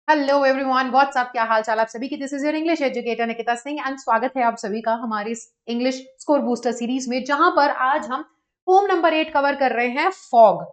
Hello everyone, WhatsApp, क्या हाल चाल आप सभी की। This is your English educator Nikita Singh and स्वागत है आप सभी का हमारी इस इंग्लिश स्कोर बूस्टर सीरीज में, जहां पर आज हम पोम नंबर 8 कवर कर रहे हैं, फॉग।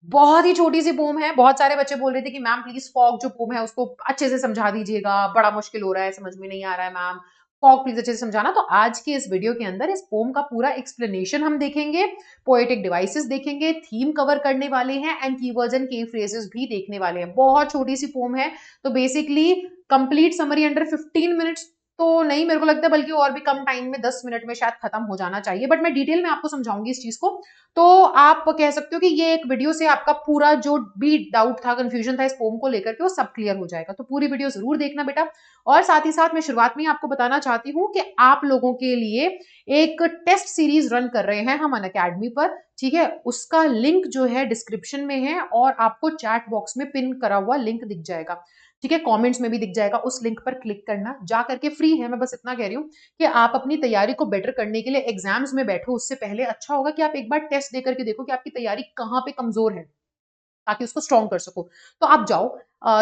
बहुत ही छोटी सी पोम है। बहुत सारे बच्चे बोल रहे थे कि मैम प्लीज फॉग जो पोम है उसको अच्छे से समझा दीजिएगा, बड़ा मुश्किल हो रहा है, समझ में नहीं आ रहा है मैम, फॉग प्लीज अच्छे से समझाना। तो आज के इस वीडियो के अंदर इस पोम का पूरा एक्सप्लेनेशन हम देखेंगे, पोएटिक डिवाइसेस देखेंगे, थीम कवर करने वाले हैं एंड कीवर्ड्स एंड की फ्रेजेस भी देखने वाले हैं। बहुत छोटी सी पोम है, तो basically complete summary under 15 minutes तो नहीं, मेरे को लगता है बल्कि और भी कम टाइम में 10 मिनट में शायद खत्म हो जाना चाहिए, बट मैं डिटेल में आपको समझाऊंगी इस चीज को। तो आप कह सकते हो कि ये एक वीडियो से आपका पूरा जो भी डाउट था, कंफ्यूजन था इस पोम को लेकर के, वो सब क्लियर हो जाएगा। तो पूरी वीडियो जरूर देखना बेटा। और साथ ही साथ मैं शुरुआत में ही आपको बताना चाहती हूँ कि आप लोगों के लिए एक टेस्ट सीरीज रन कर रहे हैं हम अनअकैडमी पर, ठीक है। उसका लिंक जो है डिस्क्रिप्शन में है और आपको चैट बॉक्स में पिन करा हुआ लिंक दिख जाएगा, ठीक है, कमेंट्स में भी दिख जाएगा। उस लिंक पर क्लिक करना, जा करके फ्री है। मैं बस इतना कह रही हूँ कि आप अपनी तैयारी को बेटर करने के लिए एग्जाम्स में बैठो, उससे पहले अच्छा होगा कि आप एक बार टेस्ट देकर के देखो कि आपकी तैयारी कहाँ पे कमजोर है, ताकि उसको स्ट्रॉन्ग कर सको। तो आप जाओ,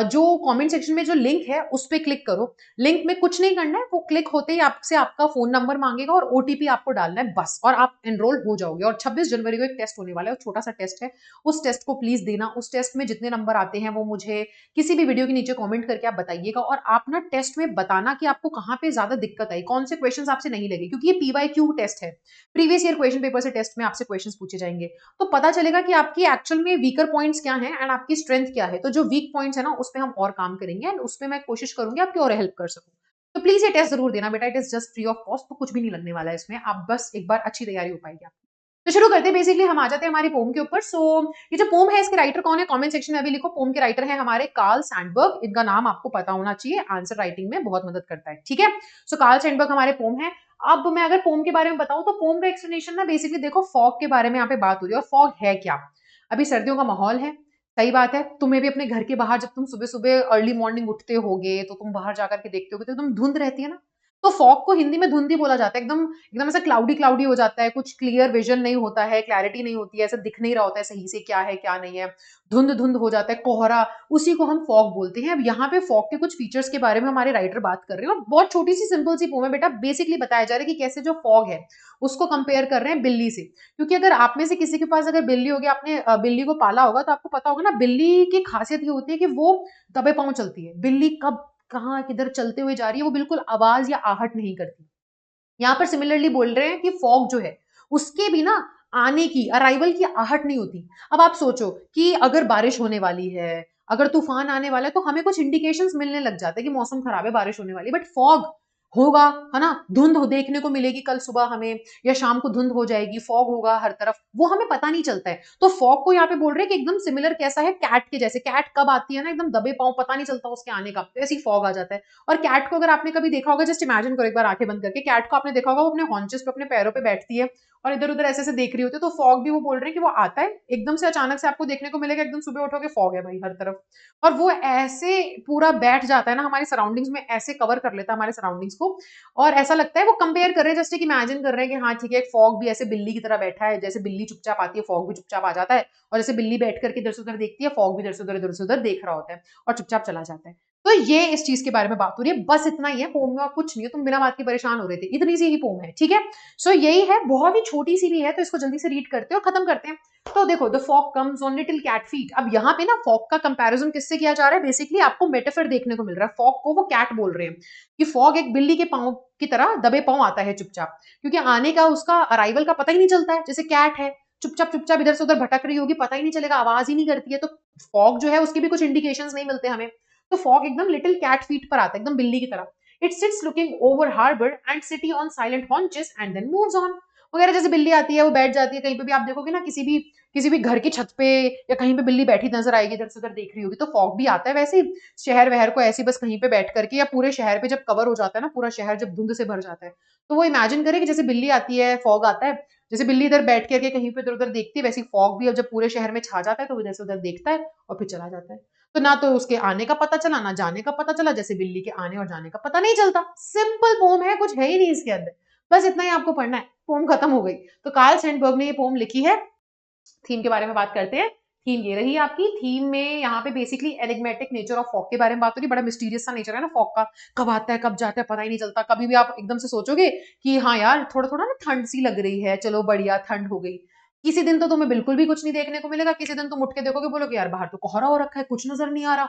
जो कमेंट सेक्शन में जो लिंक है उस पर क्लिक करो। लिंक में कुछ नहीं करना है, वो क्लिक होते ही आपसे आपका फोन नंबर मांगेगा और ओटीपी आपको डालना है बस, और आप एनरोल हो जाओगे। और 26 जनवरी को एक टेस्ट होने वाला है, छोटा सा टेस्ट है, उस टेस्ट को प्लीज देना। उस टेस्ट में जितने नंबर आते हैं वो मुझे किसी भी वीडियो के नीचे कमेंट करके आप बताइएगा। और आप ना टेस्ट में बताना कि आपको कहाँ पे ज्यादा दिक्कत आई, कौन से क्वेश्चन आपसे नहीं लगे, क्योंकि ये पीवाईक्यू टेस्ट है, प्रीवियस ईयर क्वेश्चन पेपर से टेस्ट में आपसे क्वेश्चन पूछे जाएंगे। तो पता चलेगा कि आपकी एक्चुअल में वीकर पॉइंट्स क्या हैं एंड आपकी स्ट्रेंथ क्या है। तो जो वीक पॉइंट्स है ना, उस पर हम और काम करेंगे एंड उस पर मैं कोशिश करूंगी आपकी और हेल्प कर सकूं। तो प्लीज ये टेस्ट जरूर देना बेटा, it is just free of cost, तो कुछ भी नहीं लगने वाला है इसमें, आप बस एक बार अच्छी तैयारी हो पाएगी आपकी। तो शुरू करते हैं, बेसिकली हम आ जाते हैं हमारी पोम के ऊपर। सो ये जो पोम है इसके राइटर कौन है, कमेंट सेक्शन में अभी लिखो। पोम के राइटर है हमारे कार्ल सैंडबर्ग। इनका नाम आपको पता होना चाहिए, आंसर राइटिंग में बहुत मदद करता है, ठीक है। सो कार्ल सैंडबर्ग हमारे पोम है। अब मैं अगर पोम के बारे में बताऊं तो पोम का एक्सप्लेनेशन ना, बेसिकली देखो, फॉग के बारे में यहाँ पे बात हो रही है। और फॉग है क्या, अभी सर्दियों का माहौल है, सही बात है। तुम्हें भी अपने घर के बाहर जब तुम सुबह सुबह अर्ली मॉर्निंग उठते होगे तो तुम बाहर जाकर के देखते होगे तो एकदम धुंध रहती है ना। तो फॉग को हिंदी में धुंध ही बोला जाता है। एकदम एकदम ऐसा क्लाउडी क्लाउडी हो जाता है, कुछ क्लियर विजन नहीं होता है, क्लैरिटी नहीं होती है, ऐसा दिख नहीं रहा होता है सही से क्या है क्या नहीं है, धुंध धुंध हो जाता है, कोहरा, उसी को हम फॉग बोलते हैं। अब यहाँ पे फॉग के कुछ फीचर्स के बारे में हमारे राइटर बात कर रहे हैं, और बहुत छोटी सी सिंपल सी पोम है बेटा। बेसिकली बताया जा रहा है कि कैसे जो फॉग है उसको कंपेयर कर रहे हैं बिल्ली से। क्योंकि अगर आप में से किसी के पास अगर बिल्ली होगी, आपने बिल्ली को पाला होगा, तो आपको पता होगा ना, बिल्ली की खासियत ये होती है कि वो दबे पांव चलती है। बिल्ली कब कहाँ किधर चलते हुए जा रही है, वो बिल्कुल आवाज या आहट नहीं करती। यहाँ पर सिमिलरली बोल रहे हैं कि फॉग जो है उसके भी ना आने की, अराइवल की आहट नहीं होती। अब आप सोचो कि अगर बारिश होने वाली है, अगर तूफान आने वाला है, तो हमें कुछ इंडिकेशंस मिलने लग जाते हैं कि मौसम खराब है, बारिश होने वाली है। बट फॉग होगा, है ना, धुंध देखने को मिलेगी कल सुबह हमें, या शाम को धुंध हो जाएगी, फॉग होगा हर तरफ, वो हमें पता नहीं चलता है। तो फॉग को यहाँ पे बोल रहे हैं कि एकदम सिमिलर कैसा है, कैट के जैसे। कैट कब आती है ना, एकदम दबे पांव, पता नहीं चलता उसके आने का, तो ऐसी फॉग आ जाता है। और कैट को अगर आपने कभी देखा होगा, जस्ट इमेजिन करो एक बार आंखें बंद करके, कैट को आपने देखा होगा वो अपने हॉन्चेस पे, अपने पैरों पे बैठती है और इधर उधर ऐसे ऐसे देख रही होती है। तो फॉग भी वो बोल रहे हैं कि वो आता है एकदम से, अचानक से आपको देखने को मिलेगा, एकदम सुबह उठोगे फॉग है भाई हर तरफ। और वो ऐसे पूरा बैठ जाता है ना हमारी सराउंडिंग्स में, ऐसे कवर कर लेता है हमारे सराउंडिंग्स को। और ऐसा लगता है वो कंपेयर कर रहे हैं, जस्ट एक इमेजिन कर रहे हैं कि हाँ ठीक है, एक फॉग भी ऐसे बिल्ली की तरह बैठा है, जैसे बिल्ली चुपचाप आती है फॉग भी चुपचाप आ जाता है। और जैसे बिल्ली बैठ करके इधर से उधर देखती है, फॉग भी इधर से उधर देख रहा होता है और चुपचाप चला जाता है। तो ये इस चीज के बारे में बात हो रही है, बस इतना ही है पोम में, और कुछ नहीं है। तुम बिना बात के परेशान हो रहे थे, इतनी सी ही पोम है, ठीक है। सो यही है, बहुत ही छोटी सी भी है, तो इसको जल्दी से रीड करते हैं और खत्म करते हैं। तो देखो, the fog comes on little cat feet. अब यहाँ पे ना फॉग का कंपैरिजन किससे किया जा रहा है, बेसिकली आपको मेटाफर देखने को मिल रहा है। फॉग को वो कैट बोल रहे हैं कि फॉग एक बिल्ली के पांव की तरह दबे पांव आता है चुपचाप, क्योंकि आने का, उसका अराइवल का पता ही नहीं चलता है। जैसे कैट है, चुपचाप चुपचाप इधर से उधर भटक रही होगी, पता ही नहीं चलेगा, आवाज ही नहीं करती है। तो फॉग जो है उसके भी कुछ इंडिकेशंस नहीं मिलते हमें। तो फॉग एकदम लिटिल कैट फीट पर आता है, एकदम बिल्ली की तरह। It sits looking over harbour and city on silent haunches and then moves on, वगैरह। जैसे बिल्ली आती है, वो बैठ जाती है कहीं पे भी, आप देखोगे ना किसी भी घर की छत पे या कहीं पे बिल्ली बैठी नजर आएगी, इधर से उधर देख रही होगी। तो फॉग भी आता है वैसे ही, शहर वहर को ऐसी बस कहीं पे बैठ करके, या पूरे शहर पे जब कवर हो जाता है ना, पूरा शहर जब धुंध से भर जाता है, तो वो इमेजिन करे कि जैसे बिल्ली आती है, फॉग आता है, जैसे बिल्ली इधर बैठ करके कहीं पे इधर उधर देखती है, वैसी फॉग भी अब जब पूरे शहर में छा जाता है तो इधर से उधर देखता है और फिर चला जाता है। तो ना तो उसके आने का पता चला, ना जाने का पता चला, जैसे बिल्ली के आने और जाने का पता नहीं चलता। सिंपल पोम है, कुछ है ही नहीं इसके अंदर, बस इतना ही आपको पढ़ना है, पोम खत्म हो गई। तो कार्ल सैंडबर्ग ने ये पोम लिखी है। थीम के बारे में बात करते हैं। थीम ये रही आपकी। थीम में यहाँ पे basically enigmatic nature of fog के बारे में बात हो रही है। बड़ा मिस्टीरियस सा नेचर है ना फॉग का, कब आता है कब जाता है पता ही नहीं चलता। कभी भी आप एकदम से सोचोगे कि हाँ यार थोड़ा थोड़ा ना ठंड सी लग रही है, चलो बढ़िया ठंड हो गई। किसी दिन तो तुम्हें बिल्कुल भी कुछ नहीं देखने को मिलेगा, किसी दिन तुम उठ के देखोगे बोलोगे यार बाहर तो कोहरा हो रखा है, कुछ नजर नहीं आ रहा।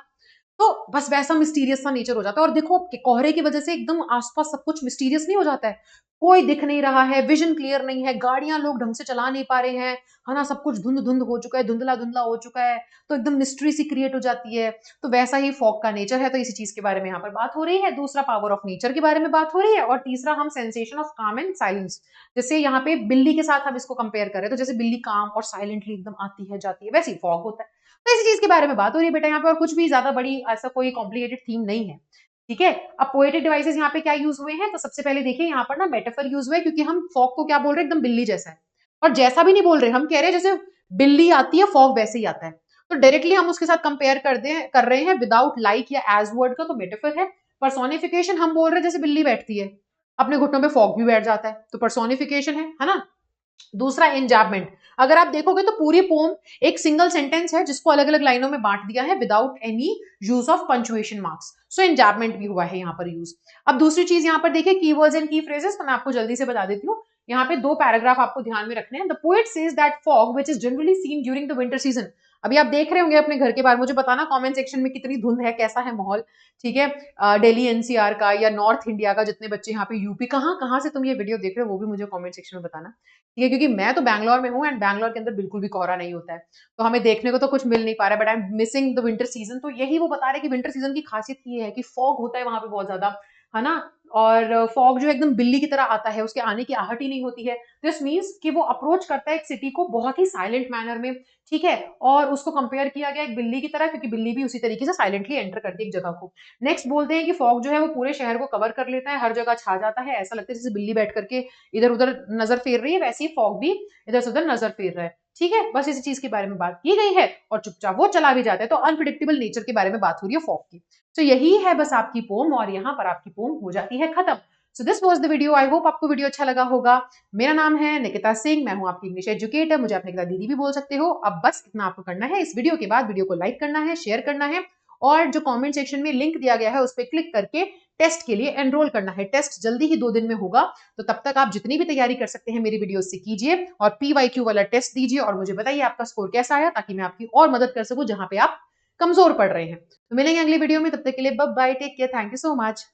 तो बस वैसा मिस्टीरियस सा नेचर हो जाता है। और देखो कि कोहरे की वजह से एकदम आसपास सब कुछ मिस्टीरियस नहीं हो जाता है, कोई दिख नहीं रहा है, विजन क्लियर नहीं है, गाड़ियां लोग ढंग से चला नहीं पा रहे हैं, है ना, सब कुछ धुंध धुंध हो चुका है, धुंधला धुंधला हो चुका है, तो एकदम मिस्ट्री सी क्रिएट हो जाती है। तो वैसा ही फॉग का नेचर है। तो इसी चीज के बारे में यहाँ पर बात हो रही है। दूसरा पावर ऑफ नेचर के बारे में बात हो रही है। और तीसरा हम सेंसेशन ऑफ काम एंड साइलेंस, जैसे यहाँ पे बिल्ली के साथ हम इसको कंपेयर करें तो जैसे बिल्ली काम और साइलेंटली एकदम आती है जाती है, वैसे ही फॉग होता है। तो इसी चीज के बारे में बात हो रही है बेटा यहाँ पे, और कुछ भी ज्यादा बड़ी ऐसा कोई कॉम्प्लिकेटेड थीम नहीं है। ठीक है। अब पोएटिक डिवाइसेस यहाँ पे क्या यूज हुए हैं, तो सबसे पहले देखिए यहाँ पर ना मेटाफर यूज हुआ है, क्योंकि हम फॉग को क्या बोल रहे हैं, एकदम बिल्ली जैसा है। और जैसा भी नहीं बोल रहे, हम कह रहे हैं जैसे बिल्ली आती है फॉग वैसे ही आता है। तो डायरेक्टली हम उसके साथ कंपेयर कर रहे हैं विदाउट लाइक या एज वर्ड का, तो मेटाफर है। पर्सोनिफिकेशन हम बोल रहे हैं जैसे बिल्ली बैठती है अपने घुटनों पे फॉग भी बैठ जाता है, तो पर्सोनिफिकेशन है ना। दूसरा एंजाबमेंट, अगर आप देखोगे तो पूरी पोम एक सिंगल सेंटेंस है जिसको अलग अलग लाइनों में बांट दिया है without any use of punctuation marks. So enjambment भी हुआ है यहाँ पर यूज। अब दूसरी चीज यहाँ पर देखिए कीवर्ड्स एंड की फ्रेजेस, तो मैं आपको जल्दी से बता देती हूँ। यहाँ पे दो पैराग्राफ आपको ध्यान में रखने हैं। The poet says that fog which is generally seen during the winter season. अभी आप देख रहे होंगे अपने घर के बाहर, मुझे बताना कमेंट सेक्शन में कितनी धुंध है, कैसा है माहौल। ठीक है। दिल्ली एनसीआर का या नॉर्थ इंडिया का जितने बच्चे यहाँ पे यूपी, कहाँ कहाँ से तुम ये वीडियो देख रहे हो वो भी मुझे कमेंट सेक्शन में बताना। ठीक है, क्योंकि मैं तो बैंगलोर में हूँ एंड बैंगलोर के अंदर बिल्कुल भी कोहरा नहीं होता है, तो हमें देखने को तो कुछ मिल नहीं पा रहा है, but I am missing the winter season. तो यही वो बता रहे हैं कि विंटर सीजन की खासियत ये है कि फॉग होता है वहां पे बहुत ज्यादा, है ना। और फॉग जो एकदम बिल्ली की तरह आता है, उसके आने की आहट ही नहीं होती है। दिस मीन्स कि वो अप्रोच करता है एक सिटी को बहुत ही साइलेंट मैनर में। ठीक है। और उसको कंपेयर किया गया एक बिल्ली की तरह, क्योंकि बिल्ली भी उसी तरीके से साइलेंटली एंटर करती है एक जगह को। नेक्स्ट बोलते हैं कि फॉग जो है वो पूरे शहर को कवर कर लेता है, हर जगह छा जाता है, ऐसा लगता है जैसे बिल्ली बैठ करके इधर उधर नजर फेर रही है, वैसे ही फॉग भी इधर से उधर नजर फेर रहा है। ठीक है, बस इसी चीज के बारे में बात की गई है और चुपचाप वो चला भी जाता है। तो अनप्रिडिक्टेबल नेचर के बारे में बात हो रही है फॉग की। तो यही है बस आपकी पोम, और यहाँ पर आपकी पोम हो जाती है खत्म। So this was the video. I hope आपको वीडियो अच्छा लगा होगा। मेरा नाम है निकिता सिंह, मैं हूँ आपकी इंग्लिश एजुकेटर, मुझे आप निकिता दीदी भी बोल सकते हो। अब बस इतना आपको करना है, इस वीडियो के बाद वीडियो को लाइक करना है, शेयर करना है, और जो कमेंट सेक्शन में लिंक दिया गया है उस पर क्लिक करके टेस्ट के लिए एनरोल करना है। टेस्ट जल्दी ही 2 दिन में होगा, तो तब तक आप जितनी भी तैयारी कर सकते हैं मेरी वीडियो से कीजिए, और PYQ वाला टेस्ट दीजिए और मुझे बताइए आपका स्कोर कैसा आया, ताकि मैं आपकी और मदद कर सकूं जहां पे आप कमजोर पड़ रहे हैं। तो मिलेंगे अगली वीडियो में, तब तक के लिए bye bye, take care, thank you so much.